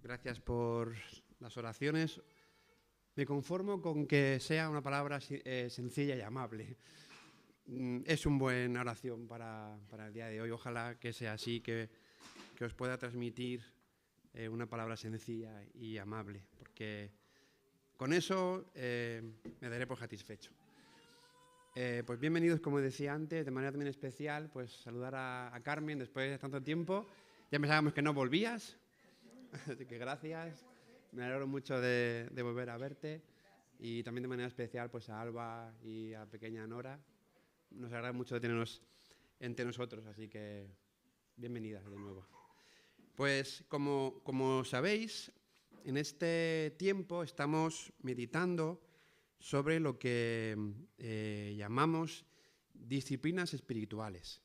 Gracias por las oraciones. Me conformo con que sea una palabra sencilla y amable. Es una buena oración para el día de hoy. Ojalá que sea así, que os pueda transmitir una palabra sencilla y amable, porque con eso me daré por satisfecho. Pues bienvenidos, como decía antes, de manera también especial, pues saludar a Carmen después de tanto tiempo. Ya pensábamos que no volvías, así que gracias. Me alegro mucho de volver a verte, y también de manera especial pues a Alba y a pequeña Nora. Nos agrada mucho de tenernos entre nosotros, así que bienvenidas de nuevo. Pues como sabéis, en este tiempo estamos meditando sobre lo que llamamos disciplinas espirituales.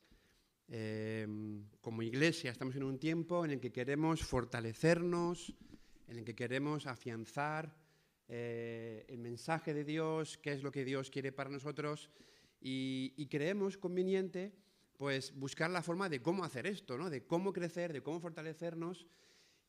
Como iglesia estamos en un tiempo en el que queremos fortalecernos, en el que queremos afianzar el mensaje de Dios, qué es lo que Dios quiere para nosotros, y creemos conveniente pues buscar la forma de cómo hacer esto, ¿no? De cómo crecer, de cómo fortalecernos,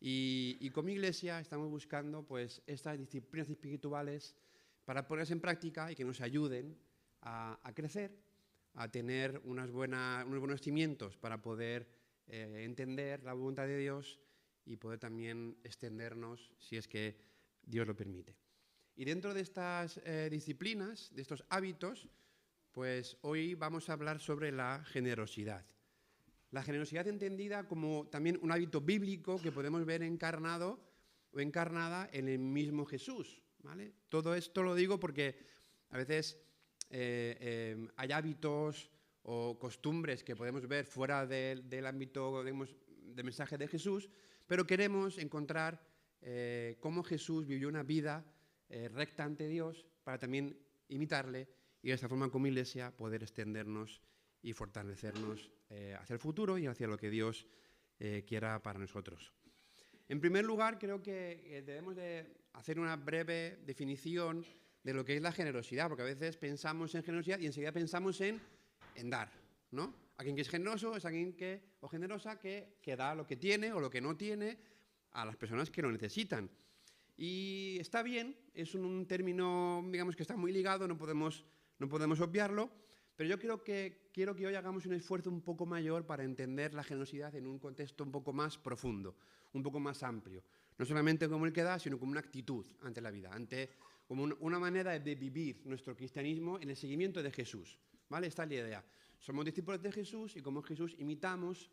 y como iglesia estamos buscando pues estas disciplinas espirituales para ponerlas en práctica y que nos ayuden a crecer, a tener unos buenos cimientos para poder entender la voluntad de Dios y poder también extendernos si es que Dios lo permite. Y dentro de estas disciplinas, de estos hábitos, pues hoy vamos a hablar sobre la generosidad. La generosidad entendida como también un hábito bíblico que podemos ver encarnado o encarnada en el mismo Jesús, ¿vale? Todo esto lo digo porque a veces hay hábitos o costumbres que podemos ver fuera del ámbito, digamos, del mensaje de Jesús, pero queremos encontrar cómo Jesús vivió una vida recta ante Dios para también imitarle y de esta forma como iglesia poder extendernos y fortalecernos hacia el futuro y hacia lo que Dios quiera para nosotros. En primer lugar, creo que debemos de hacer una breve definición de lo que es la generosidad, porque a veces pensamos en generosidad y enseguida pensamos en dar, ¿no? Alguien que es generoso es alguien o generosa que da lo que tiene o lo que no tiene a las personas que lo necesitan. Y está bien, es un término, digamos, que está muy ligado, no podemos obviarlo, pero yo quiero que hoy hagamos un esfuerzo un poco mayor para entender la generosidad en un contexto un poco más profundo, un poco más amplio. No solamente como el que da, sino como una actitud ante la vida, como una manera de vivir nuestro cristianismo en el seguimiento de Jesús, ¿vale? Esta es la idea. Somos discípulos de Jesús y como Jesús imitamos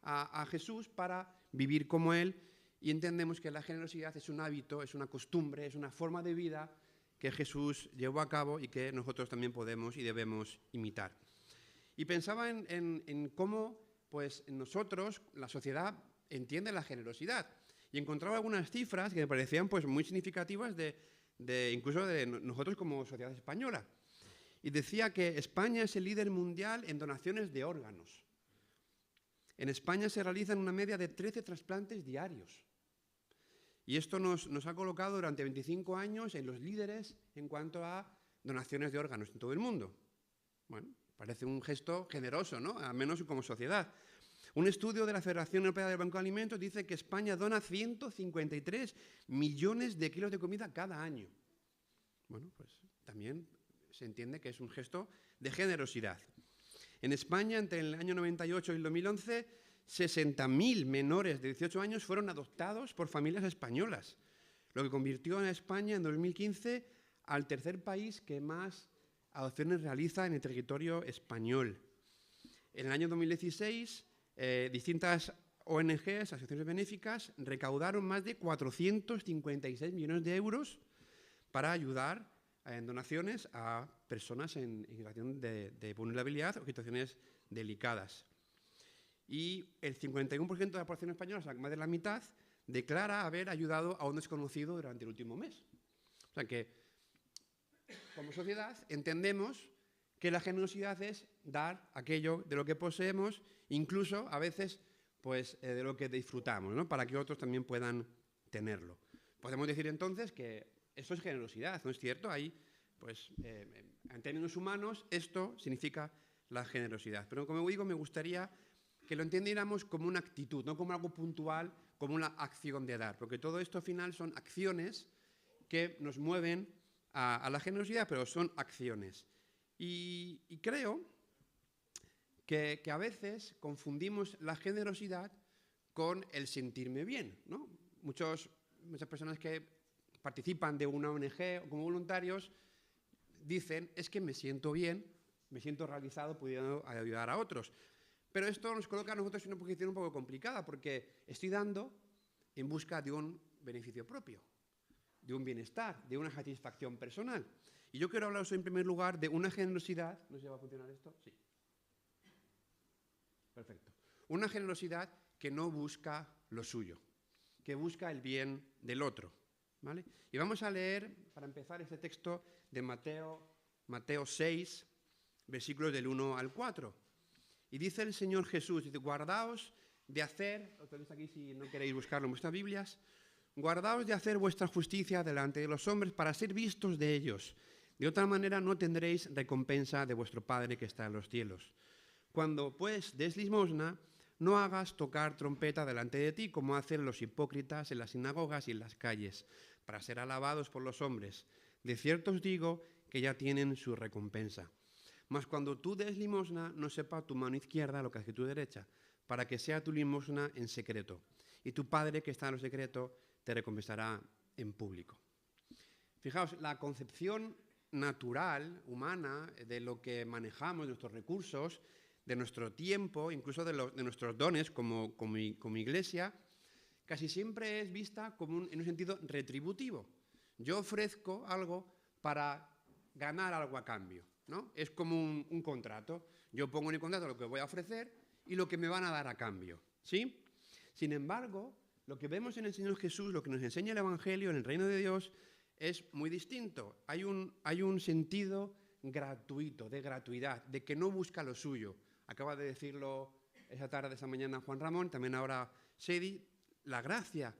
a Jesús para vivir como Él, y entendemos que la generosidad es un hábito, es una costumbre, es una forma de vida que Jesús llevó a cabo y que nosotros también podemos y debemos imitar. Y pensaba en cómo pues, nosotros, la sociedad, entiende la generosidad. Y encontraba algunas cifras que me parecían pues, muy significativas incluso de nosotros como sociedad española. Y decía que España es el líder mundial en donaciones de órganos. En España se realizan una media de 13 trasplantes diarios. Y esto nos ha colocado durante 25 años en los líderes en cuanto a donaciones de órganos en todo el mundo. Bueno, parece un gesto generoso, ¿no? Al menos como sociedad. Un estudio de la Federación Europea del Banco de Alimentos dice que España dona 153 millones de kilos de comida cada año. Bueno, pues también se entiende que es un gesto de generosidad. En España, entre el año 98 y el 2011, 60.000 menores de 18 años fueron adoptados por familias españolas, lo que convirtió a España en 2015 al tercer país que más adopciones realiza en el territorio español. En el año 2016, distintas ONGs, asociaciones benéficas, recaudaron más de 456 millones de euros para ayudar en donaciones a personas en situación de vulnerabilidad o situaciones delicadas. Y el 51% de la población española, o sea, más de la mitad, declara haber ayudado a un desconocido durante el último mes. O sea que, como sociedad, entendemos que la generosidad es dar aquello de lo que poseemos, incluso a veces pues, de lo que disfrutamos, ¿no? Para que otros también puedan tenerlo. Podemos decir entonces que esto es generosidad, ¿no es cierto? Ahí, pues, en términos humanos, esto significa la generosidad. Pero como digo, me gustaría que lo entendiéramos como una actitud, no como algo puntual, como una acción de dar, porque todo esto al final son acciones que nos mueven a la generosidad, pero son acciones. Y creo que a veces confundimos la generosidad con el sentirme bien, ¿no? Muchas personas que participan de una ONG o como voluntarios dicen, es que me siento bien, me siento realizado pudiendo ayudar a otros. Pero esto nos coloca a nosotros en una posición un poco complicada, porque estoy dando en busca de un beneficio propio, de un bienestar, de una satisfacción personal. Y yo quiero hablaros en primer lugar de una generosidad. ¿No sé si va a funcionar esto? Sí. Perfecto. Una generosidad que no busca lo suyo, que busca el bien del otro, ¿vale? Y vamos a leer, para empezar, este texto de Mateo 6, versículos del 1 al 4. Y dice el Señor Jesús, dice, guardaos de hacer, lo tenéis aquí si no queréis buscarlo en vuestras Biblias, guardaos de hacer vuestra justicia delante de los hombres para ser vistos de ellos. De otra manera no tendréis recompensa de vuestro Padre que está en los cielos. Cuando pues des limosna, no hagas tocar trompeta delante de ti como hacen los hipócritas en las sinagogas y en las calles, para ser alabados por los hombres. De cierto os digo que ya tienen su recompensa. Mas cuando tú des limosna, no sepa tu mano izquierda lo que hace tu derecha, para que sea tu limosna en secreto. Y tu Padre que está en lo secreto te recompensará en público. Fijaos, la concepción natural, humana, de lo que manejamos, de nuestros recursos, de nuestro tiempo, incluso de nuestros dones como iglesia, casi siempre es vista como en un sentido retributivo. Yo ofrezco algo para ganar algo a cambio, ¿no? Es como un contrato. Yo pongo en el contrato lo que voy a ofrecer y lo que me van a dar a cambio, ¿sí? Sin embargo, lo que vemos en el Señor Jesús, lo que nos enseña el Evangelio en el reino de Dios, es muy distinto. Hay un sentido gratuito, de gratuidad, de que no busca lo suyo. Acaba de decirlo esa tarde, esa mañana Juan Ramón, también ahora Sedi, la gracia,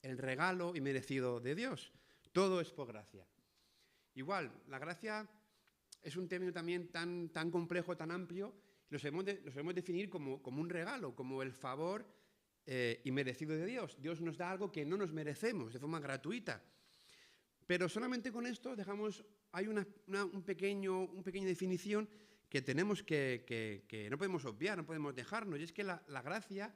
el regalo inmerecido de Dios. Todo es por gracia. Igual, la gracia es un término también tan complejo, tan amplio, lo sabemos definir como un regalo, como el favor inmerecido de Dios. Dios nos da algo que no nos merecemos de forma gratuita. Pero solamente con esto hay una pequeña definición que tenemos que no podemos obviar, no podemos dejarnos, y es que la gracia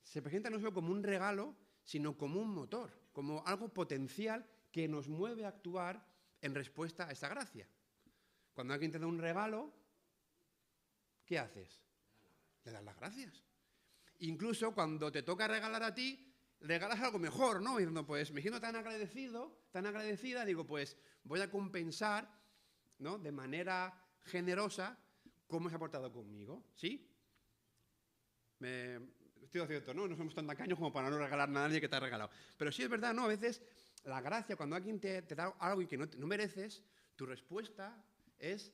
se presenta no solo como un regalo, sino como un motor, como algo potencial que nos mueve a actuar en respuesta a esa gracia. Cuando alguien te da un regalo, ¿qué haces? Le das las gracias. Incluso cuando te toca regalar a ti, regalas algo mejor, ¿no? Diciendo, pues me siento tan agradecido, tan agradecida, digo, pues voy a compensar, ¿no? De manera generosa cómo se ha portado conmigo, ¿sí? Estoy cierto, ¿no? No somos tan tacaños como para no regalar nada a nadie que te ha regalado. Pero sí es verdad, ¿no? A veces la gracia, cuando alguien te da algo y que no mereces, tu respuesta es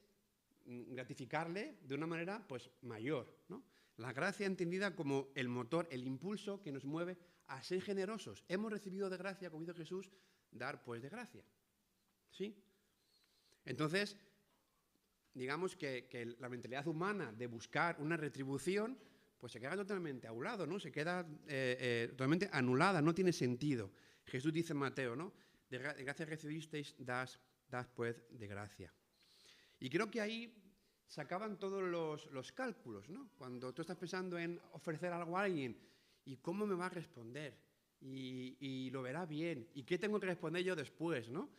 gratificarle de una manera, pues, mayor, ¿no? La gracia entendida como el motor, el impulso que nos mueve a ser generosos. Hemos recibido de gracia, como dice Jesús, dar pues de gracia, ¿sí? Entonces, digamos que la mentalidad humana de buscar una retribución, pues se queda totalmente a un lado, ¿no? Se queda totalmente anulada, no tiene sentido. Jesús dice en Mateo, ¿no? De gracia recibisteis, das pues de gracia. Y creo que ahí se acaban todos los cálculos, ¿no? Cuando tú estás pensando en ofrecer algo a alguien, ¿y cómo me va a responder? Y lo verá bien. ¿Y qué tengo que responder yo después, no?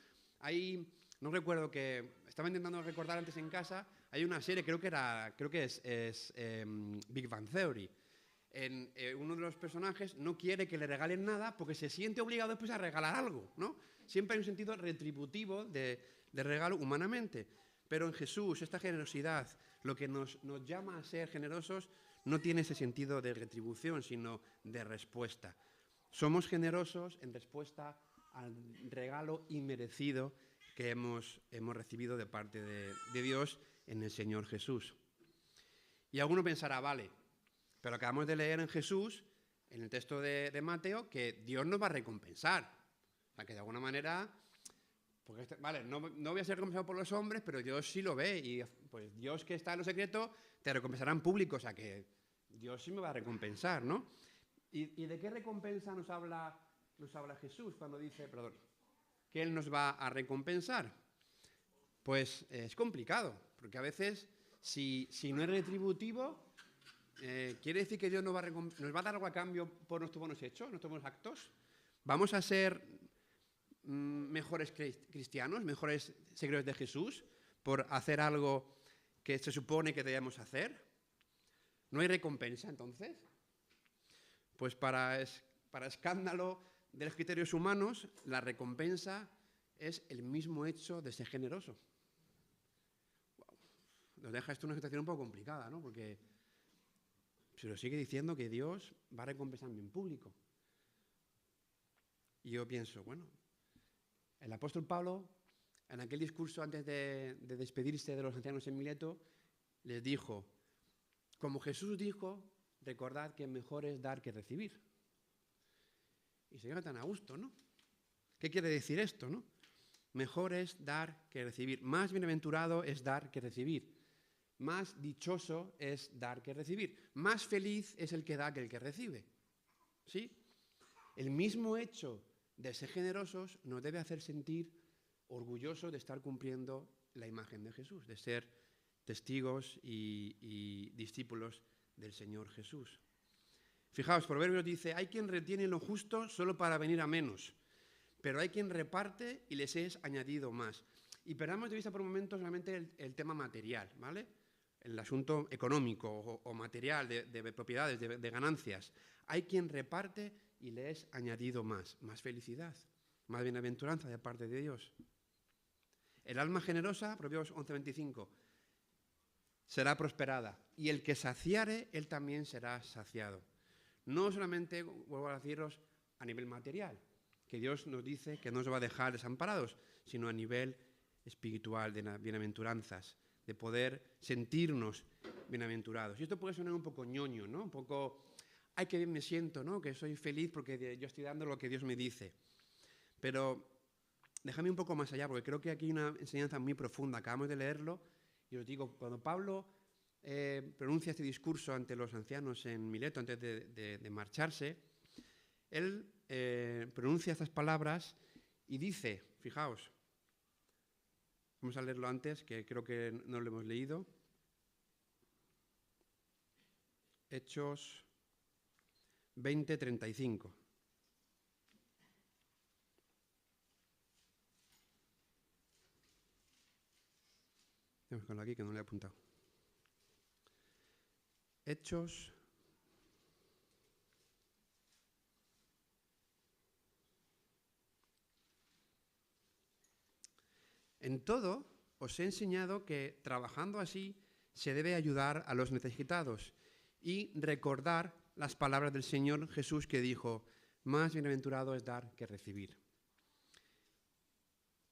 No recuerdo que estaba intentando recordar antes en casa, hay una serie, creo que es Big Bang Theory. Uno de los personajes no quiere que le regalen nada porque se siente obligado después a regalar algo, ¿no? Siempre hay un sentido retributivo de regalo humanamente. Pero en Jesús, esta generosidad, lo que nos llama a ser generosos, no tiene ese sentido de retribución, sino de respuesta. Somos generosos en respuesta al regalo inmerecido que hemos recibido de parte de Dios en el Señor Jesús. Y alguno pensará, vale, pero acabamos de leer en Jesús, en el texto de Mateo, que Dios nos va a recompensar. O sea, que de alguna manera, porque vale, no voy a ser recompensado por los hombres, pero Dios sí lo ve, y pues Dios que está en lo secreto te recompensará en público. O sea, que Dios sí me va a recompensar, ¿no? ¿Y de qué recompensa nos habla Jesús cuando dice, perdón, que Él nos va a recompensar? Pues es complicado, porque a veces si no es retributivo, quiere decir que Dios nos va a dar algo a cambio por nuestros buenos hechos, nuestros buenos actos. ¿Vamos a ser mejores cristianos, mejores seguidores de Jesús por hacer algo que se supone que debemos hacer? ¿No hay recompensa entonces? Pues para escándalo de los criterios humanos, la recompensa es el mismo hecho de ser generoso. Wow. Nos deja esto una situación un poco complicada, ¿no? Porque se lo sigue diciendo que Dios va a recompensarme en público. Y yo pienso, bueno, el apóstol Pablo, en aquel discurso antes de despedirse de los ancianos en Mileto, les dijo, como Jesús dijo, recordad que mejor es dar que recibir. Y se queda tan a gusto, ¿no? ¿Qué quiere decir esto, no? Mejor es dar que recibir. Más bienaventurado es dar que recibir. Más dichoso es dar que recibir. Más feliz es el que da que el que recibe. ¿Sí? El mismo hecho de ser generosos nos debe hacer sentir orgullosos de estar cumpliendo la imagen de Jesús, de ser testigos y discípulos del Señor Jesús. Fijaos, Proverbios dice, hay quien retiene lo justo solo para venir a menos, pero hay quien reparte y les es añadido más. Y perdamos de vista por un momento solamente el tema material, ¿vale? El asunto económico o material, de propiedades, de ganancias. Hay quien reparte y le es añadido más felicidad, más bienaventuranza de parte de Dios. El alma generosa, Proverbios 11:25, será prosperada, y el que saciare, él también será saciado. No solamente, vuelvo a deciros, a nivel material, que Dios nos dice que no nos va a dejar desamparados, sino a nivel espiritual, de bienaventuranzas, de poder sentirnos bienaventurados. Y esto puede sonar un poco ñoño, ¿no? Un poco, ay, qué bien me siento, ¿no? Que soy feliz porque yo estoy dando lo que Dios me dice. Pero déjame un poco más allá, porque creo que aquí hay una enseñanza muy profunda. Acabamos de leerlo y os digo, cuando Pablo pronuncia este discurso ante los ancianos en Mileto antes de marcharse, él pronuncia estas palabras y dice, fijaos, vamos a leerlo antes, que creo que no lo hemos leído. Hechos 20:35. Vamos con aquí que no le he apuntado. Hechos 20:35. En todo os he enseñado que trabajando así se debe ayudar a los necesitados y recordar las palabras del Señor Jesús que dijo, más bienaventurado es dar que recibir.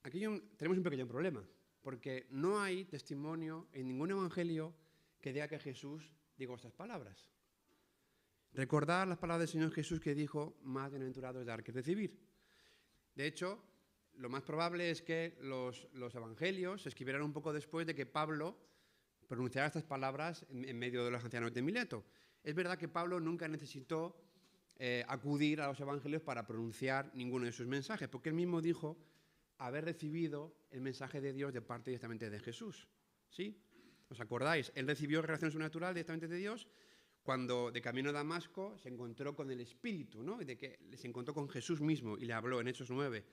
Aquí tenemos un pequeño problema, porque no hay testimonio en ningún evangelio que diga que Jesús dijo estas palabras. Recordar las palabras del Señor Jesús que dijo, más bienaventurado es dar que recibir. De hecho, lo más probable es que los evangelios se escribieran un poco después de que Pablo pronunciara estas palabras en medio de los ancianos de Mileto. Es verdad que Pablo nunca necesitó acudir a los evangelios para pronunciar ninguno de sus mensajes, porque él mismo dijo haber recibido el mensaje de Dios de parte directamente de Jesús. ¿Sí? ¿Os acordáis? Él recibió revelación sobrenatural directamente de Dios cuando de camino a Damasco se encontró con el Espíritu, ¿no? Y de que se encontró con Jesús mismo y le habló en Hechos 9.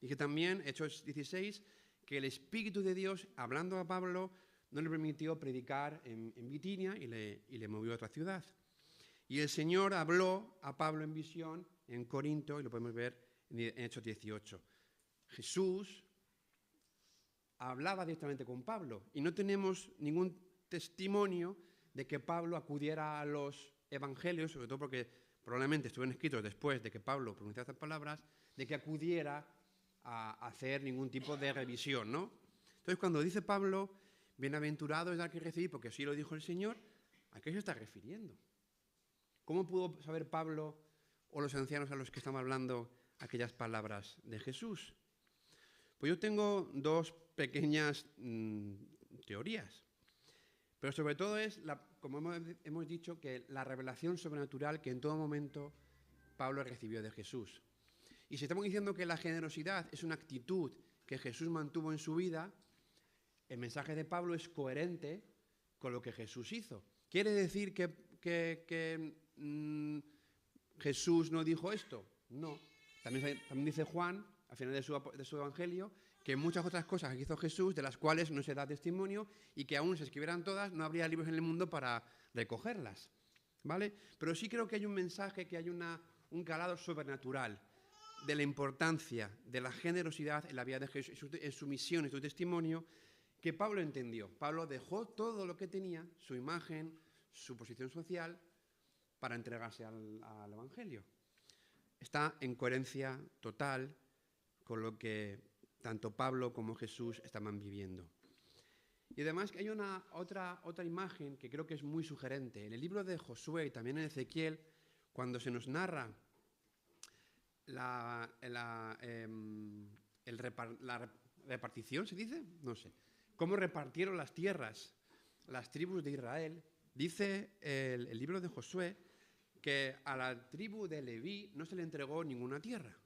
Y que también, Hechos 16, que el Espíritu de Dios, hablando a Pablo, no le permitió predicar en Bitinia y le movió a otra ciudad. Y el Señor habló a Pablo en visión en Corinto, y lo podemos ver en Hechos 18. Jesús hablaba directamente con Pablo y no tenemos ningún testimonio de que Pablo acudiera a los evangelios, sobre todo porque probablemente estuvieron escritos después de que Pablo pronunciara estas palabras, de que acudiera a hacer ningún tipo de revisión, ¿no? Entonces, cuando dice Pablo, bienaventurado es dar que recibir, porque así lo dijo el Señor, ¿a qué se está refiriendo? ¿Cómo pudo saber Pablo o los ancianos a los que estamos hablando aquellas palabras de Jesús? Pues yo tengo dos pequeñas teorías. Pero sobre todo es, como hemos dicho, que la revelación sobrenatural que en todo momento Pablo recibió de Jesús. Y si estamos diciendo que la generosidad es una actitud que Jesús mantuvo en su vida, el mensaje de Pablo es coherente con lo que Jesús hizo. ¿Quiere decir que Jesús no dijo esto? No. También dice Juan, al final de su evangelio, que muchas otras cosas que hizo Jesús, de las cuales no se da testimonio, y que aún se escribieran todas, no habría libros en el mundo para recogerlas. ¿Vale? Pero sí creo que hay un mensaje, que hay un calado sobrenatural de la importancia de la generosidad en la vida de Jesús, en su misión, en su testimonio, que Pablo entendió. Pablo dejó todo lo que tenía, su imagen, su posición social, para entregarse al Evangelio. Está en coherencia total con lo que tanto Pablo como Jesús estaban viviendo. Y además hay otra imagen que creo que es muy sugerente. En el libro de Josué y también en Ezequiel, cuando se nos narra la repartición, ¿se dice? No sé. Cómo repartieron las tierras las tribus de Israel, dice el libro de Josué que a la tribu de Leví no se le entregó ninguna tierra.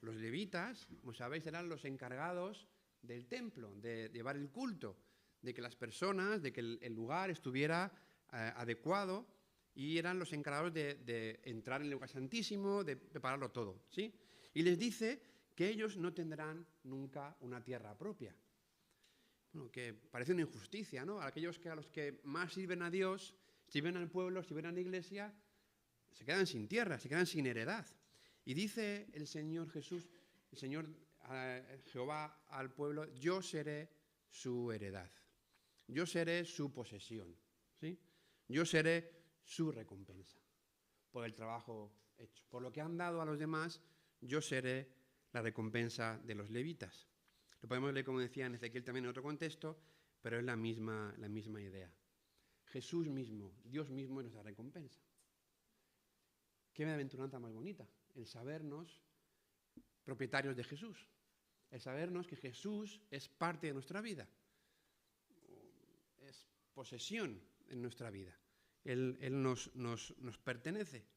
Los levitas, como sabéis, eran los encargados del templo, de llevar el culto, de que las personas, de que el lugar estuviera adecuado, y eran los encargados de entrar en el lugar santísimo, de prepararlo todo, ¿sí? Y les dice que ellos no tendrán nunca una tierra propia. Bueno, que parece una injusticia, ¿no? A los que más sirven a Dios, sirven al pueblo, sirven a la iglesia, se quedan sin tierra, se quedan sin heredad. Y dice el Señor Jesús, el Señor Jehová al pueblo: yo seré su heredad, yo seré su posesión, ¿sí? Yo seré su recompensa por el trabajo hecho. Por lo que han dado a los demás, yo seré la recompensa de los levitas. Lo podemos leer, como decía, en Ezequiel también en otro contexto, pero es la misma idea. Jesús mismo, Dios mismo es nuestra recompensa. Qué bienaventuranza más bonita, el sabernos propietarios de Jesús, el sabernos que Jesús es parte de nuestra vida, es posesión en nuestra vida. Él nos pertenece.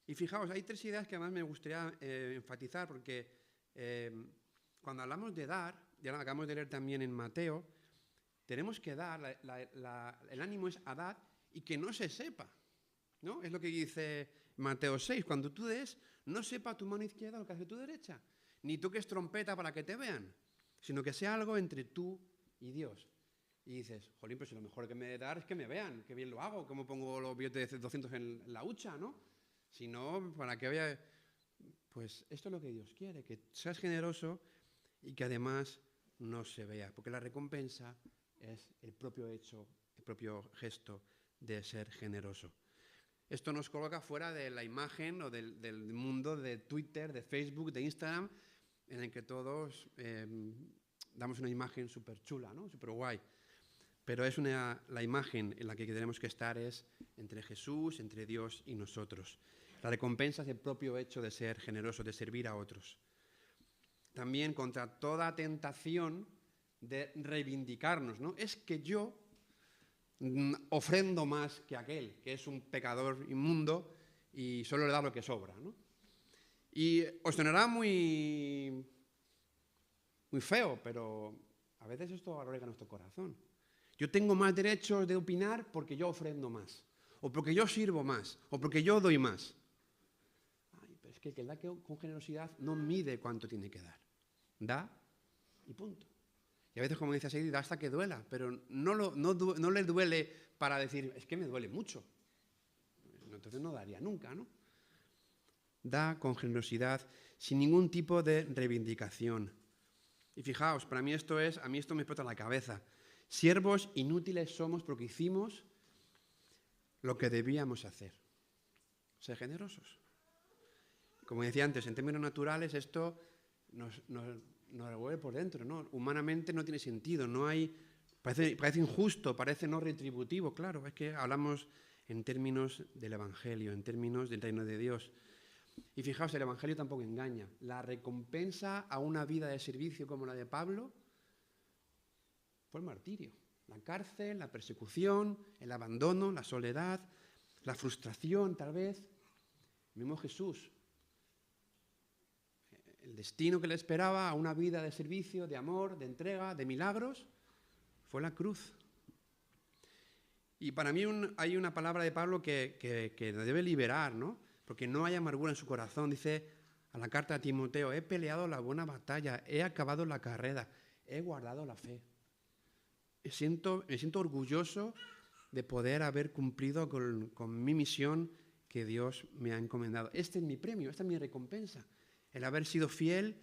Y fijaos, hay tres ideas que además me gustaría enfatizar, porque cuando hablamos de dar, ya lo acabamos de leer también en Mateo, tenemos que dar, el ánimo es a dar y que no se sepa, ¿no? Es lo que dice Mateo 6, cuando tú des, no sepa tu mano izquierda lo que hace tu derecha, ni toques trompeta para que te vean, sino que sea algo entre tú y Dios. Y dices, jolín, pues si lo mejor que me debe dar es que me vean, que bien lo hago, cómo pongo los billetes de 200 en la hucha, ¿no? Si no, para que vea. Pues esto es lo que Dios quiere, que seas generoso y que además no se vea, porque la recompensa es el propio hecho, el propio gesto de ser generoso. Esto nos coloca fuera de la imagen o del mundo de Twitter, de Facebook, de Instagram, en el que todos damos una imagen súper chula, ¿no? Súper guay. Pero es la imagen en la que tenemos que estar es entre Jesús, entre Dios y nosotros. La recompensa es el propio hecho de ser generoso, de servir a otros. También contra toda tentación de reivindicarnos, ¿no? Es que yo ofrendo más que aquel, que es un pecador inmundo y solo le da lo que sobra, ¿no? Y os sonará muy feo, pero a veces esto arraiga nuestro corazón. Yo tengo más derechos de opinar porque yo ofrendo más, o porque yo sirvo más, o porque yo doy más. Ay, pero es que el que da con generosidad no mide cuánto tiene que dar. Da y punto. Y a veces, como dice Seidi, da hasta que duela, pero no le duele para decir, es que me duele mucho. Entonces no daría nunca, ¿no? Da con generosidad, sin ningún tipo de reivindicación. Y fijaos, a mí esto me explota la cabeza. Siervos inútiles somos porque hicimos lo que debíamos hacer. Ser generosos. Como decía antes, en términos naturales esto nos revuelve por dentro, ¿no? Humanamente no tiene sentido, parece injusto, parece no retributivo, claro, es que hablamos en términos del Evangelio, en términos del reino de Dios. Y fijaos, el Evangelio tampoco engaña. La recompensa a una vida de servicio como la de Pablo fue el martirio. La cárcel, la persecución, el abandono, la soledad, la frustración tal vez. Mismo Jesús, el destino que le esperaba a una vida de servicio, de amor, de entrega, de milagros, fue la cruz. Y para mí hay una palabra de Pablo que debe liberar, ¿no? Porque no hay amargura en su corazón. Dice a la carta a Timoteo: he peleado la buena batalla, he acabado la carrera, he guardado la fe. Me siento orgulloso de poder haber cumplido con mi misión que Dios me ha encomendado. Este es mi premio, esta es mi recompensa. El haber sido fiel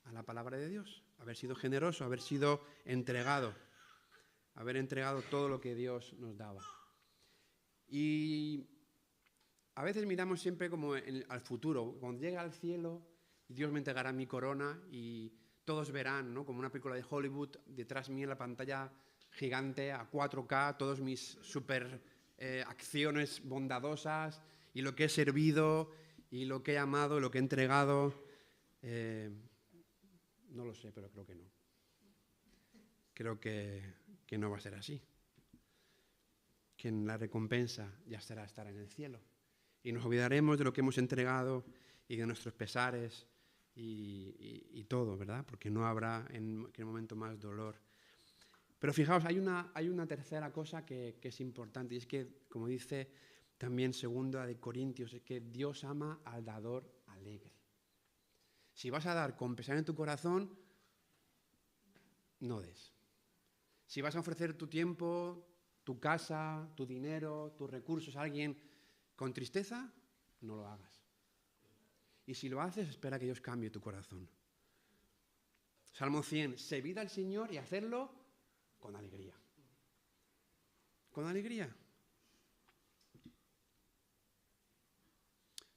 a la palabra de Dios, haber sido generoso, haber sido entregado, haber entregado todo lo que Dios nos daba. Y a veces miramos siempre como al futuro. Cuando llegue al cielo, Dios me entregará mi corona y todos verán, ¿no? Como una película de Hollywood, detrás mío en la pantalla gigante a 4K, todas mis acciones bondadosas y lo que he servido y lo que he amado, lo que he entregado. No lo sé, pero creo que no. Creo que no va a ser así. Que en la recompensa ya será estar en el cielo. Y nos olvidaremos de lo que hemos entregado y de nuestros pesares y todo, ¿verdad? Porque no habrá en aquel momento más dolor. Pero fijaos, hay una tercera cosa que es importante, y es que, como dice también 2 de Corintios, es que Dios ama al dador alegre. Si vas a dar con pesar en tu corazón, no des. Si vas a ofrecer tu tiempo, tu casa, tu dinero, tus recursos a alguien con tristeza, no lo hagas. Y si lo haces, espera que Dios cambie tu corazón. Salmo 100, servid al Señor y hacerlo con alegría. Con alegría.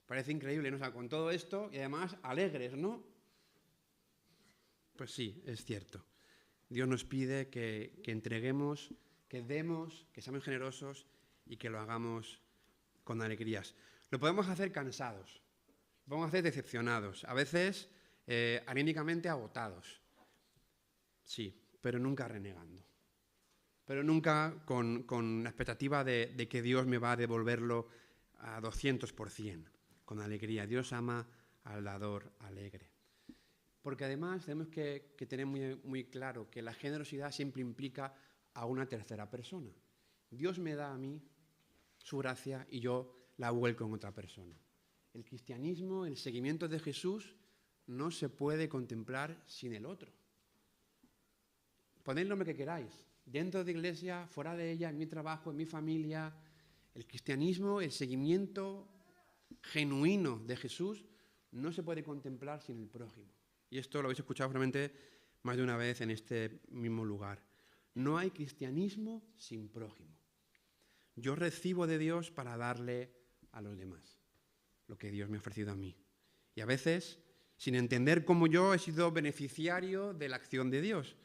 Parece increíble, ¿no? O sea, con todo esto y además alegres, ¿no? Pues sí, es cierto. Dios nos pide que entreguemos, que demos, que seamos generosos y que lo hagamos con alegrías. Lo podemos hacer cansados, lo podemos hacer decepcionados, a veces anímicamente agotados. Sí, pero nunca renegando. Pero nunca con la expectativa de que Dios me va a devolverlo a 200%, con alegría. Dios ama al dador alegre. Porque además tenemos que tener muy claro que la generosidad siempre implica a una tercera persona. Dios me da a mí su gracia y yo la vuelco en otra persona. El cristianismo, el seguimiento de Jesús, no se puede contemplar sin el otro. Poned el nombre que queráis, dentro de la iglesia, fuera de ella, en mi trabajo, en mi familia. El cristianismo, el seguimiento genuino de Jesús, no se puede contemplar sin el prójimo. Y esto lo habéis escuchado probablemente más de una vez en este mismo lugar. No hay cristianismo sin prójimo. Yo recibo de Dios para darle a los demás lo que Dios me ha ofrecido a mí. Y a veces, sin entender cómo yo he sido beneficiario de la acción de Dios.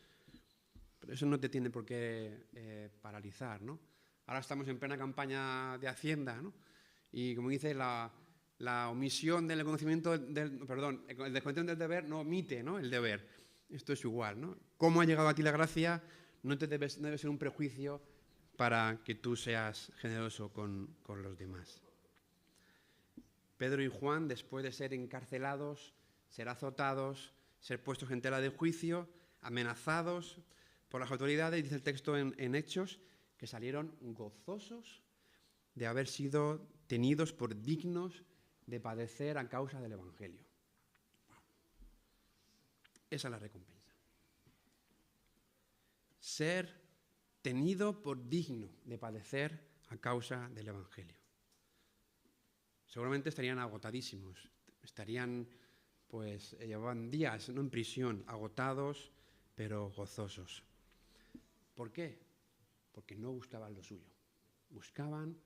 Pero eso no te tiene por qué paralizar, ¿no? Ahora estamos en plena campaña de Hacienda, ¿no? Y como dice la omisión del conocimiento el desconocimiento del deber no omite, ¿no? El deber. Esto es igual, ¿no? ¿Cómo ha llegado a ti la gracia? No debe ser un prejuicio para que tú seas generoso con los demás. Pedro y Juan, después de ser encarcelados, ser azotados, ser puestos en tela de juicio, amenazados por las autoridades, dice el texto en Hechos, que salieron gozosos de haber sido tenidos por dignos de padecer a causa del Evangelio. Esa es la recompensa. Ser tenido por digno de padecer a causa del Evangelio. Seguramente estarían agotadísimos, llevaban días, ¿no?, en prisión, agotados, pero gozosos. ¿Por qué? Porque no buscaban lo suyo. Buscaban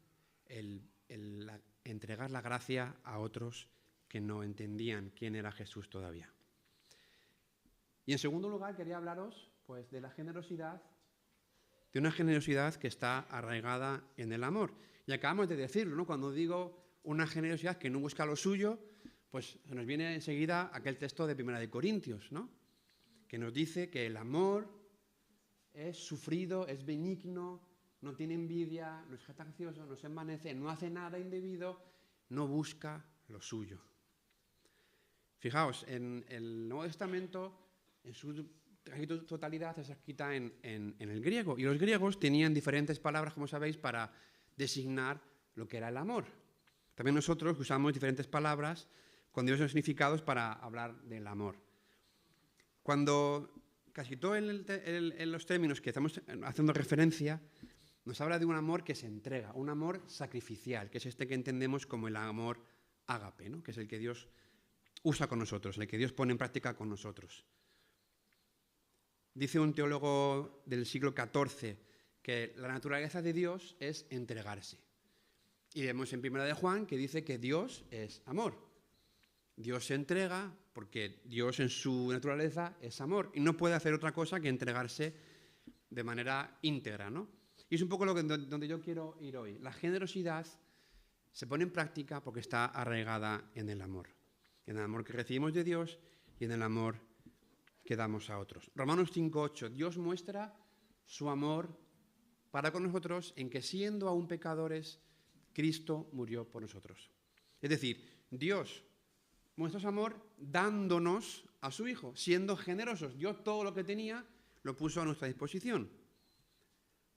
entregar la gracia a otros que no entendían quién era Jesús todavía. Y en segundo lugar quería hablaros pues de la generosidad, de una generosidad que está arraigada en el amor. Y acabamos de decirlo, ¿no? Cuando digo una generosidad que no busca lo suyo, pues se nos viene enseguida aquel texto de 1 de Corintios, ¿no? Que nos dice que el amor es sufrido, es benigno, no tiene envidia, no es jactancioso, no se envanece, no hace nada indebido, no busca lo suyo. Fijaos, en el Nuevo Testamento, en su totalidad, está escrita en el griego. Y los griegos tenían diferentes palabras, como sabéis, para designar lo que era el amor. También nosotros usamos diferentes palabras con diversos significados para hablar del amor. Cuando casi todos los términos que estamos haciendo referencia nos habla de un amor que se entrega, un amor sacrificial, que es este que entendemos como el amor ágape, ¿no? Que es el que Dios usa con nosotros, el que Dios pone en práctica con nosotros. Dice un teólogo del siglo XIV que la naturaleza de Dios es entregarse. Y vemos en 1 de Juan que dice que Dios es amor. Dios se entrega porque Dios en su naturaleza es amor y no puede hacer otra cosa que entregarse de manera íntegra, ¿no? Y es un poco donde yo quiero ir hoy. La generosidad se pone en práctica porque está arraigada en el amor que recibimos de Dios y en el amor que damos a otros. Romanos 5:8, Dios muestra su amor para con nosotros en que siendo aún pecadores, Cristo murió por nosotros. Es decir, Dios muestra su amor dándonos a su Hijo, siendo generosos. Dios todo lo que tenía lo puso a nuestra disposición.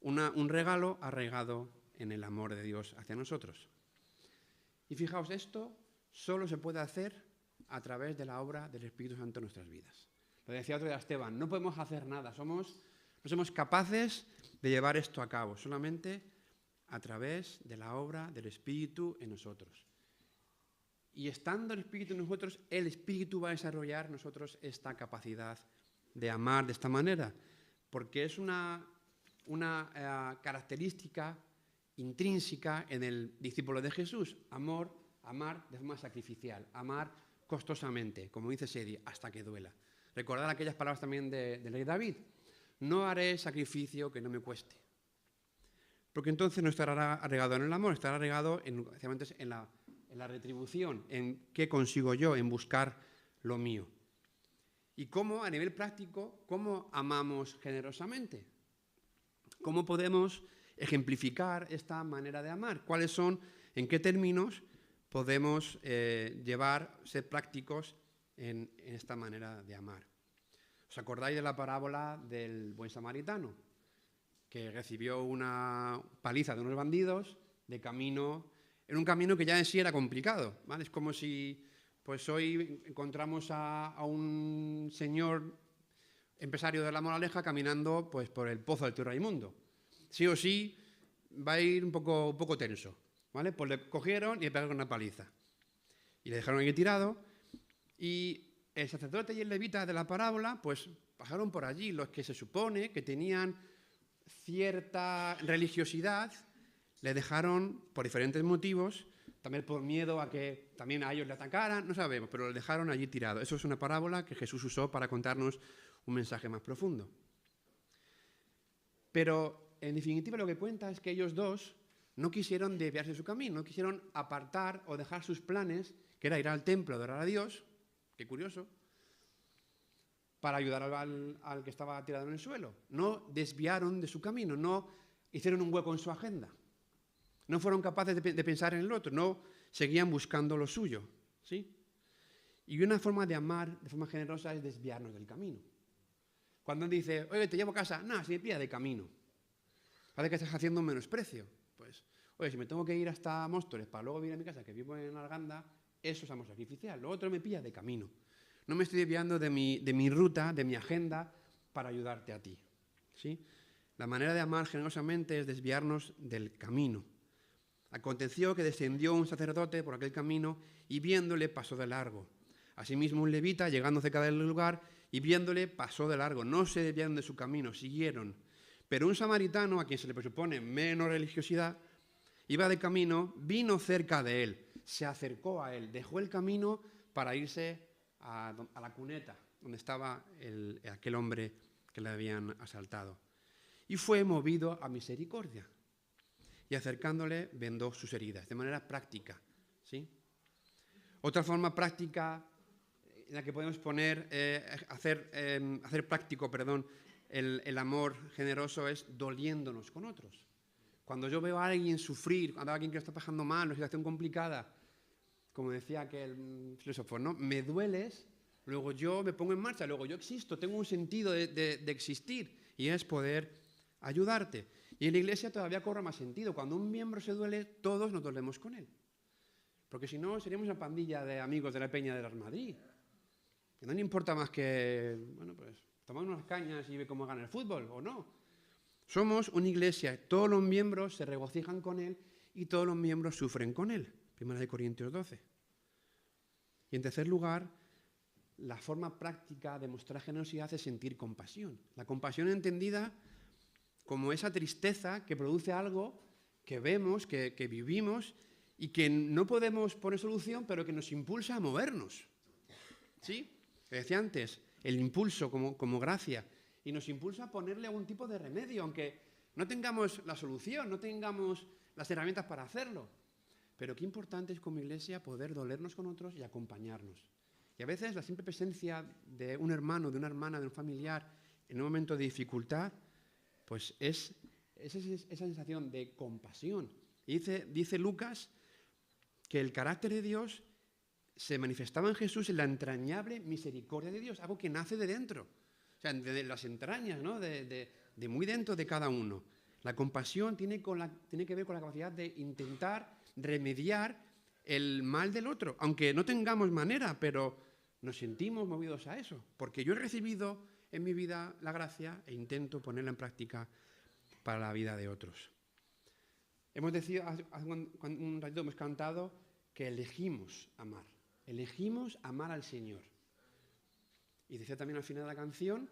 Un regalo arraigado en el amor de Dios hacia nosotros. Y fijaos, esto solo se puede hacer a través de la obra del Espíritu Santo en nuestras vidas. Lo decía otro día Esteban, no podemos hacer nada, no somos capaces de llevar esto a cabo, solamente a través de la obra del Espíritu en nosotros. Y estando el Espíritu en nosotros, el Espíritu va a desarrollar en nosotros esta capacidad de amar de esta manera, porque es una característica intrínseca en el discípulo de Jesús, amar de forma sacrificial, amar costosamente, como dice Sedi, hasta que duela. Recordad aquellas palabras también del rey David, no haré sacrificio que no me cueste. Porque entonces no estará arraigado en el amor, estará arraigado en la retribución, en qué consigo yo, en buscar lo mío. Y cómo, a nivel práctico, cómo amamos generosamente. ¿Cómo podemos ejemplificar esta manera de amar? ¿Cuáles son, en qué términos podemos ser prácticos en esta manera de amar? ¿Os acordáis de la parábola del buen samaritano? Que recibió una paliza de unos bandidos en un camino que ya en sí era complicado, ¿vale? Es como si pues hoy encontramos a un señor empresario de la Moraleja caminando pues, por el pozo del tío Raimundo. Sí o sí va a ir un poco tenso, ¿vale? Pues le cogieron y le pegaron una paliza. Y le dejaron ahí tirado y el sacerdote y el levita de la parábola pues pasaron por allí, los que se supone que tenían cierta religiosidad, le dejaron por diferentes motivos, también por miedo a que también a ellos le atacaran, no sabemos, pero le dejaron allí tirado. Eso es una parábola que Jesús usó para contarnos un mensaje más profundo. Pero, en definitiva, lo que cuenta es que ellos dos no quisieron desviarse de su camino, no quisieron apartar o dejar sus planes, que era ir al templo, adorar a Dios, qué curioso, para ayudar al que estaba tirado en el suelo. No desviaron de su camino, no hicieron un hueco en su agenda. No fueron capaces de pensar en el otro, no seguían buscando lo suyo, ¿sí? Y una forma de amar de forma generosa es desviarnos del camino. Cuando él dice, oye, te llevo a casa, no, si me pilla de camino. Parece que estás haciendo un menosprecio. Pues, oye, si me tengo que ir hasta Móstoles para luego ir a mi casa, que vivo en Arganda, eso es amor sacrificial. Lo otro me pilla de camino. No me estoy desviando de mi ruta, de mi agenda, para ayudarte a ti, ¿sí? La manera de amar generosamente es desviarnos del camino. Aconteció que descendió un sacerdote por aquel camino y viéndole pasó de largo. Asimismo un levita, llegando cerca del lugar y viéndole pasó de largo. No se desviaron de su camino, siguieron. Pero un samaritano, a quien se le presupone menos religiosidad, iba de camino, vino cerca de él, se acercó a él, dejó el camino para irse a la cuneta donde estaba aquel hombre que le habían asaltado. Y fue movido a misericordia. Y acercándole vendó sus heridas, de manera práctica, ¿sí? Otra forma práctica en la que podemos hacer práctico, el amor generoso es doliéndonos con otros. Cuando yo veo a alguien sufrir, cuando a alguien que está pasando mal, una situación complicada, como decía aquel filósofo, ¿no? Me dueles, luego yo me pongo en marcha, luego yo existo, tengo un sentido de existir y es poder ayudarte. Y en la Iglesia todavía cobra más sentido. Cuando un miembro se duele, todos nos dolemos con él. Porque si no, seríamos una pandilla de amigos de la Peña del Real Madrid. Que no le importa más que, bueno, pues, tomar unas cañas y ver cómo gana el fútbol, ¿o no? Somos una iglesia, todos los miembros se regocijan con él y todos los miembros sufren con él. 1 Corintios 12. Y en tercer lugar, la forma práctica de mostrar generosidad es sentir compasión. La compasión entendida como esa tristeza que produce algo que vemos, que vivimos y que no podemos poner solución, pero que nos impulsa a movernos. ¿Sí? Decía antes, el impulso como gracia. Y nos impulsa a ponerle algún tipo de remedio, aunque no tengamos la solución, no tengamos las herramientas para hacerlo. Pero qué importante es como iglesia poder dolernos con otros y acompañarnos. Y a veces la simple presencia de un hermano, de una hermana, de un familiar en un momento de dificultad, pues es esa sensación de compasión. Y dice Lucas que el carácter de Dios se manifestaba en Jesús en la entrañable misericordia de Dios, algo que nace de dentro. O sea, de las entrañas, ¿no? de muy dentro de cada uno. La compasión tiene que ver con la capacidad de intentar remediar el mal del otro, aunque no tengamos manera, pero nos sentimos movidos a eso, porque yo he recibido en mi vida la gracia e intento ponerla en práctica para la vida de otros. Hemos decidido, hace un ratito hemos cantado que elegimos amar al Señor. Y decía también al final de la canción,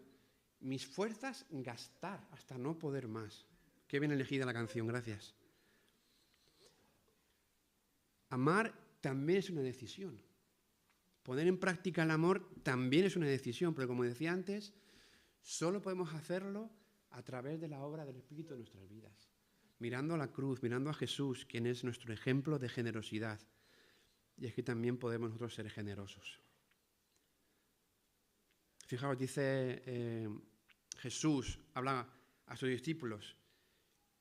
mis fuerzas gastar hasta no poder más. Qué bien elegida la canción, gracias. Amar también es una decisión. Poner en práctica el amor también es una decisión, pero como decía antes, solo podemos hacerlo a través de la obra del Espíritu en nuestras vidas. Mirando a la cruz, mirando a Jesús, quien es nuestro ejemplo de generosidad. Y es que también podemos nosotros ser generosos. Fijaos, dice Jesús, habla a sus discípulos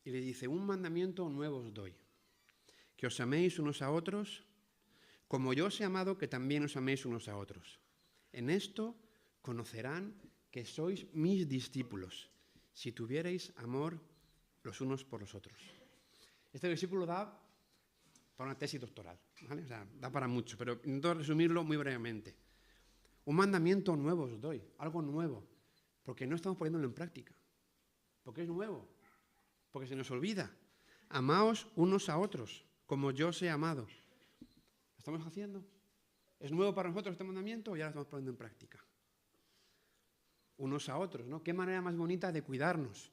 y le dice, un mandamiento nuevo os doy, que os améis unos a otros, como yo os he amado, que también os améis unos a otros. En esto conocerán que sois mis discípulos, si tuvierais amor los unos por los otros. Este versículo da para una tesis doctoral, ¿vale? O sea, da para mucho, pero intento resumirlo muy brevemente. Un mandamiento nuevo os doy, algo nuevo, porque no estamos poniéndolo en práctica, porque es nuevo, porque se nos olvida. Amaos unos a otros, como yo os he amado. ¿Lo estamos haciendo? ¿Es nuevo para nosotros este mandamiento o ya lo estamos poniendo en práctica? Unos a otros, ¿no? Qué manera más bonita de cuidarnos,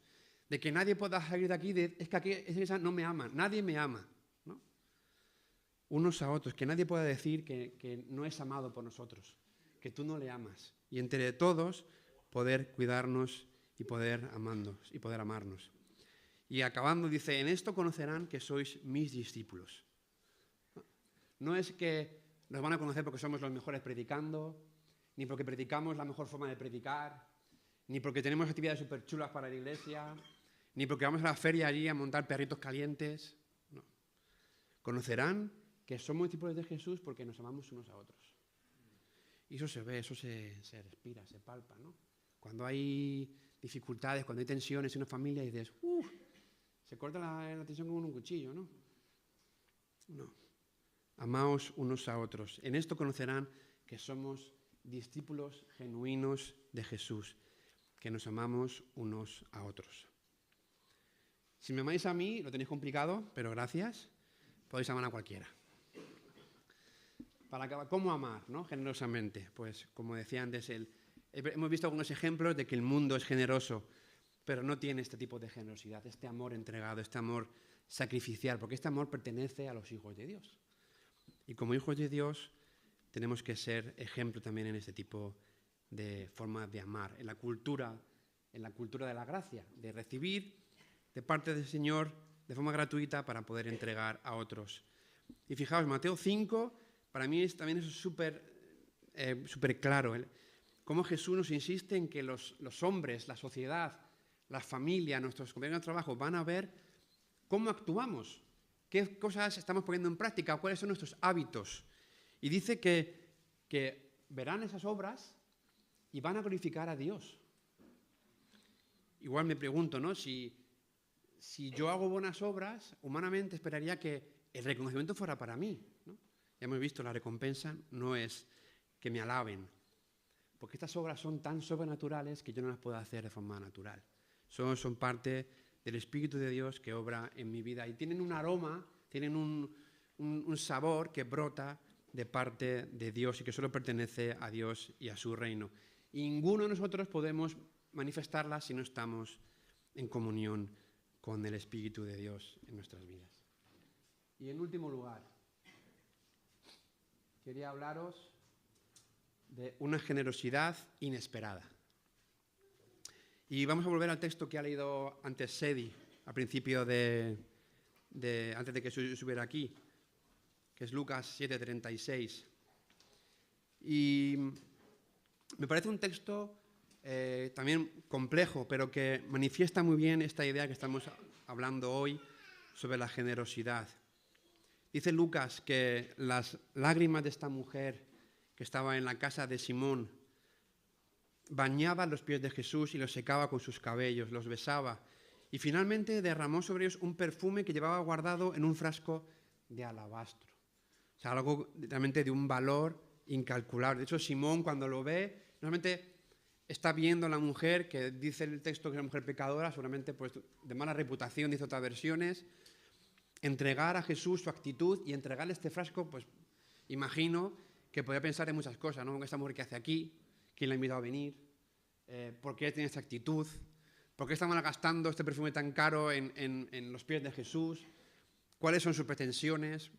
de que nadie pueda salir de aquí, es que aquí esa no me ama, nadie me ama, ¿no? Unos a otros, que nadie pueda decir que no es amado por nosotros, que tú no le amas. Y entre todos poder cuidarnos y poder amarnos. Y acabando dice, en esto conocerán que sois mis discípulos. No es que nos van a conocer porque somos los mejores predicando, ni porque predicamos la mejor forma de predicar, ni porque tenemos actividades súper chulas para la iglesia, ni porque vamos a la feria allí a montar perritos calientes. No. Conocerán que somos discípulos de Jesús porque nos amamos unos a otros. Y eso se ve, eso se respira, se palpa, ¿no? Cuando hay dificultades, cuando hay tensiones en una familia, dices, se corta la tensión con un cuchillo, ¿no? No. Amaos unos a otros. En esto conocerán que somos discípulos genuinos de Jesús, que nos amamos unos a otros. Si me amáis a mí, lo tenéis complicado, pero gracias, podéis amar a cualquiera. Para acabar, ¿cómo amar, no? Generosamente. Pues, como decía antes, hemos visto algunos ejemplos de que el mundo es generoso, pero no tiene este tipo de generosidad, este amor entregado, este amor sacrificial, porque este amor pertenece a los hijos de Dios. Y como hijos de Dios tenemos que ser ejemplo también en este tipo de forma de amar, en la cultura de la gracia, de recibir de parte del Señor de forma gratuita para poder entregar a otros. Y fijaos, Mateo 5, para mí también es súper claro. cómo Jesús nos insiste en que los hombres, la sociedad, la familia, nuestros compañeros de trabajo van a ver cómo actuamos, qué cosas estamos poniendo en práctica, cuáles son nuestros hábitos. Y dice que verán esas obras y van a glorificar a Dios. Igual me pregunto, ¿no? Si yo hago buenas obras, humanamente esperaría que el reconocimiento fuera para mí, ¿no? Ya hemos visto, la recompensa no es que me alaben, porque estas obras son tan sobrenaturales que yo no las puedo hacer de forma natural. Son parte del Espíritu de Dios que obra en mi vida y tienen un aroma, tienen un sabor que brota de parte de Dios y que solo pertenece a Dios y a su reino. Y ninguno de nosotros podemos manifestarlas si no estamos en comunión con el Espíritu de Dios en nuestras vidas. Y en último lugar, quería hablaros de una generosidad inesperada. Y vamos a volver al texto que ha leído antes Sedi, al principio antes de que subiera aquí, que es Lucas 7:36. Y me parece un texto también complejo, pero que manifiesta muy bien esta idea que estamos hablando hoy sobre la generosidad. Dice Lucas que las lágrimas de esta mujer que estaba en la casa de Simón bañaba los pies de Jesús y los secaba con sus cabellos, los besaba y finalmente derramó sobre ellos un perfume que llevaba guardado en un frasco de alabastro. O sea, algo realmente de un valor incalculable. De hecho, Simón cuando lo ve, normalmente está viendo a la mujer, que dice el texto que es una mujer pecadora, seguramente pues, de mala reputación, dice otras versiones, entregar a Jesús su actitud y entregarle este frasco, pues imagino que podría pensar en muchas cosas, ¿no? Esta mujer que hace aquí, quién la ha invitado a venir, por qué tiene esta actitud, por qué está malgastando este perfume tan caro en los pies de Jesús, cuáles son sus pretensiones.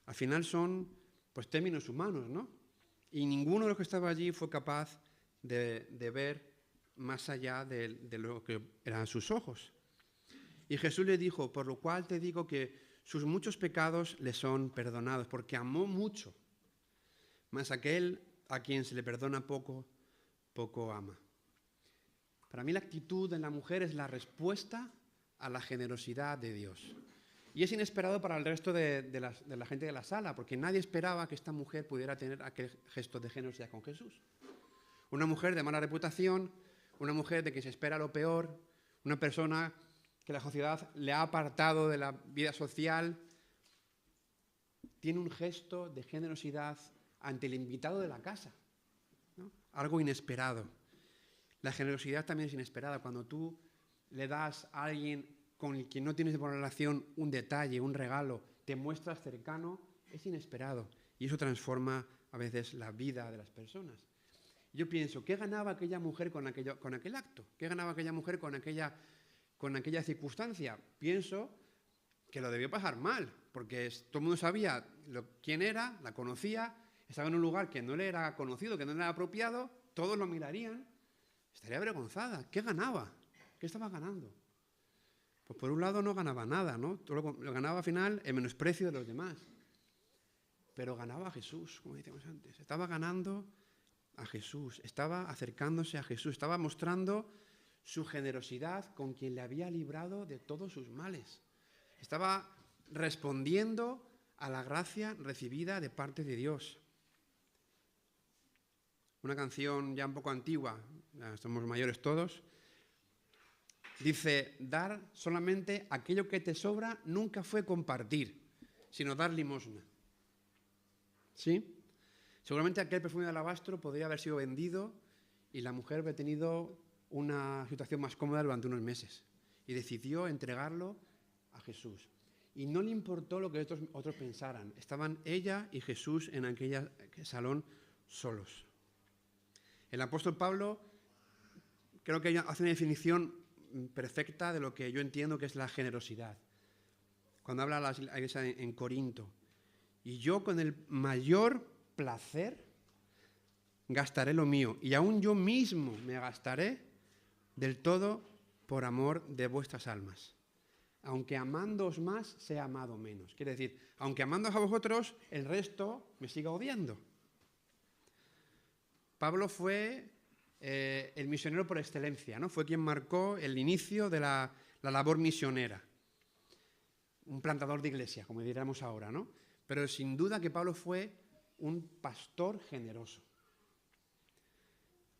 Al final son pues términos humanos, ¿no? Y ninguno de los que estaba allí fue capaz de ver más allá de lo que eran sus ojos. Y Jesús le dijo, por lo cual te digo que sus muchos pecados le son perdonados, porque amó mucho, mas aquel a quien se le perdona poco, poco ama. Para mí la actitud de la mujer es la respuesta a la generosidad de Dios. Y es inesperado para el resto de la gente de la sala, porque nadie esperaba que esta mujer pudiera tener aquel gesto de generosidad con Jesús. Una mujer de mala reputación, una mujer de que se espera lo peor, una persona que la sociedad le ha apartado de la vida social, tiene un gesto de generosidad ante el invitado de la casa, ¿no? Algo inesperado. La generosidad también es inesperada. Cuando tú le das a alguien con el que no tienes buena relación un detalle, un regalo, te muestras cercano, es inesperado. Y eso transforma a veces la vida de las personas. Yo pienso, ¿qué ganaba aquella mujer con aquel acto? ¿Qué ganaba aquella mujer con aquella circunstancia? Pienso que lo debió pasar mal, porque todo el mundo sabía quién era, la conocía, estaba en un lugar que no le era conocido, que no le era apropiado, todos lo mirarían, estaría avergonzada. ¿Qué ganaba? ¿Qué estaba ganando? Pues por un lado no ganaba nada, ¿no? Todo lo ganaba al final el menosprecio de los demás. Pero ganaba a Jesús, como decíamos antes. Estaba ganando a Jesús, estaba acercándose a Jesús, estaba mostrando su generosidad con quien le había librado de todos sus males. Estaba respondiendo a la gracia recibida de parte de Dios. Una canción ya un poco antigua, ya somos mayores todos, dice, dar solamente aquello que te sobra nunca fue compartir, sino dar limosna. ¿Sí? Seguramente aquel perfume de alabastro podría haber sido vendido y la mujer habría tenido una situación más cómoda durante unos meses y decidió entregarlo a Jesús. Y no le importó lo que otros pensaran. Estaban ella y Jesús en aquel salón solos. El apóstol Pablo creo que hace una definición perfecta de lo que yo entiendo que es la generosidad. Cuando habla a la iglesia en Corinto. Y yo con el mayor placer gastaré lo mío, y aún yo mismo me gastaré del todo por amor de vuestras almas. Aunque amándoos más, sea amado menos. Quiere decir, aunque amándoos a vosotros, el resto me siga odiando. Pablo fue el misionero por excelencia, ¿no? Fue quien marcó el inicio de la labor misionera. Un plantador de iglesia, como diríamos ahora, ¿no? Pero sin duda que Pablo fue un pastor generoso.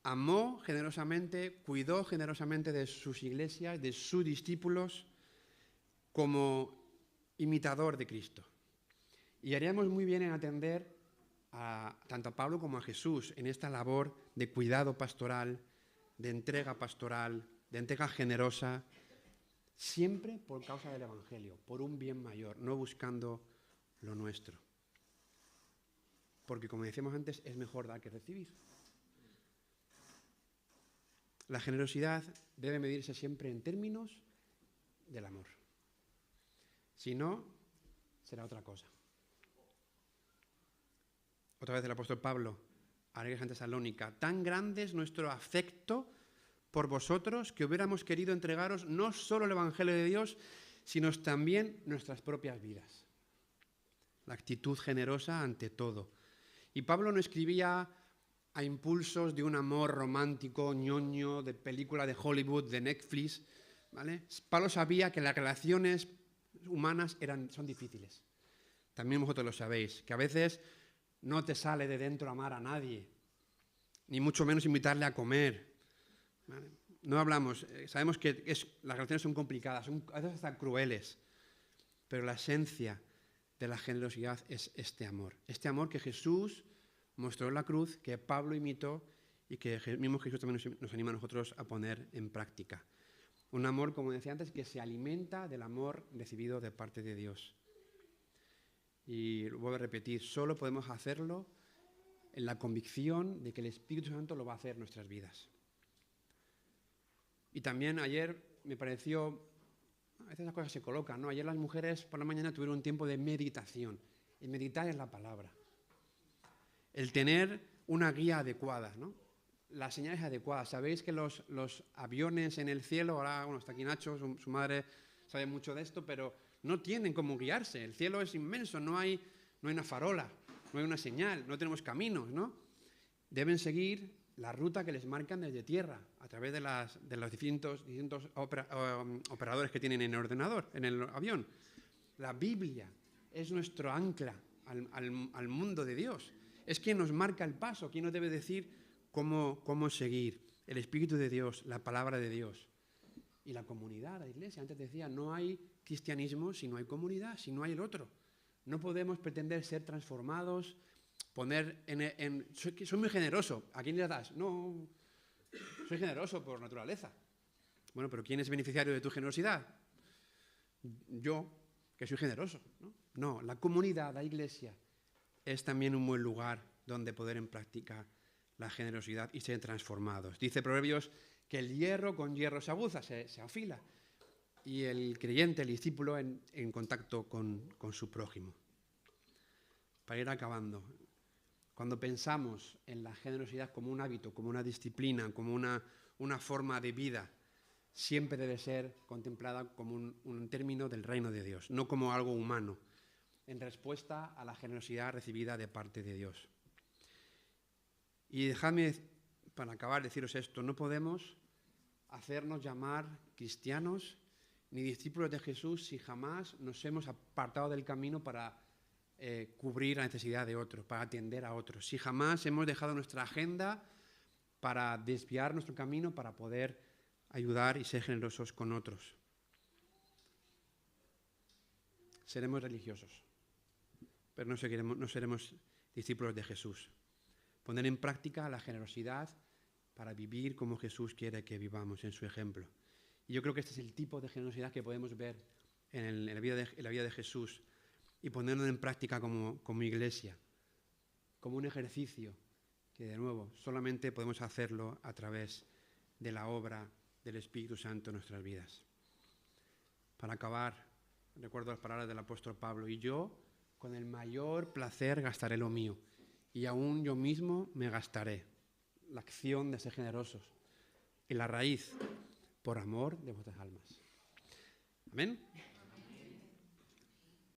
Amó generosamente, cuidó generosamente de sus iglesias, de sus discípulos, como imitador de Cristo. Y haríamos muy bien en atender tanto a Pablo como a Jesús en esta labor de cuidado pastoral, de entrega pastoral, de entrega generosa, siempre por causa del Evangelio, por un bien mayor, no buscando lo nuestro. Porque, como decíamos antes, es mejor dar que recibir. La generosidad debe medirse siempre en términos del amor. Si no, será otra cosa. Otra vez el apóstol Pablo a la iglesia en Tesalónica: tan grande es nuestro afecto por vosotros que hubiéramos querido entregaros no solo el Evangelio de Dios, sino también nuestras propias vidas. La actitud generosa ante todo. Y Pablo no escribía a impulsos de un amor romántico, ñoño, de película de Hollywood, de Netflix, ¿vale? Pablo sabía que las relaciones humanas son difíciles. También vosotros lo sabéis, que a veces no te sale de dentro amar a nadie, ni mucho menos invitarle a comer, ¿vale? No hablamos, sabemos que las relaciones son complicadas, son a veces hasta crueles, pero la esencia de la generosidad es este amor que Jesús mostró en la cruz, que Pablo imitó y que el mismo Jesús también nos anima a nosotros a poner en práctica. Un amor, como decía antes, que se alimenta del amor recibido de parte de Dios. Y lo vuelvo a repetir, solo podemos hacerlo en la convicción de que el Espíritu Santo lo va a hacer en nuestras vidas. Y también ayer me pareció, a veces las cosas se colocan, ¿no? Ayer las mujeres por la mañana tuvieron un tiempo de meditación. Y meditar es la palabra. El tener una guía adecuada, ¿no? Las señales adecuadas. Sabéis que los aviones en el cielo, ahora, bueno, está aquí Nacho, su madre sabe mucho de esto, pero no tienen cómo guiarse. El cielo es inmenso, no hay una farola, no hay una señal, no tenemos caminos, ¿no? Deben seguir la ruta que les marcan desde tierra, a través de los distintos operadores que tienen en el ordenador, en el avión. La Biblia es nuestro ancla al mundo de Dios. Es quien nos marca el paso, quien nos debe decir cómo seguir. El Espíritu de Dios, la palabra de Dios. Y la comunidad, la iglesia. Antes decía, no hay cristianismo si no hay comunidad, si no hay el otro. No podemos pretender ser transformados, soy muy generoso. ¿A quién le das? No, soy generoso por naturaleza. Bueno, pero ¿quién es beneficiario de tu generosidad? Yo, que soy generoso, ¿no? No, la comunidad, la iglesia, es también un buen lugar donde poder en práctica la generosidad y ser transformados. Dice Proverbios que el hierro con hierro se aguza, se afila. Y el creyente, el discípulo, en contacto con su prójimo. Para ir acabando, cuando pensamos en la generosidad como un hábito, como una disciplina, como una forma de vida, siempre debe ser contemplada como un término del reino de Dios, no como algo humano, en respuesta a la generosidad recibida de parte de Dios. Y dejadme, para acabar, deciros esto: no podemos hacernos llamar cristianos ni discípulos de Jesús si jamás nos hemos apartado del camino para cubrir la necesidad de otros, para atender a otros. Si jamás hemos dejado nuestra agenda para desviar nuestro camino, para poder ayudar y ser generosos con otros. Seremos religiosos, pero no seremos discípulos de Jesús. Poner en práctica la generosidad para vivir como Jesús quiere que vivamos, en su ejemplo. Y yo creo que este es el tipo de generosidad que podemos ver en la vida de Jesús y ponerlo en práctica como iglesia, como un ejercicio que, de nuevo, solamente podemos hacerlo a través de la obra del Espíritu Santo en nuestras vidas. Para acabar, recuerdo las palabras del apóstol Pablo: y yo, con el mayor placer, gastaré lo mío, y aún yo mismo me gastaré. La acción de ser generosos y la raíz, por amor de vuestras almas. Amén.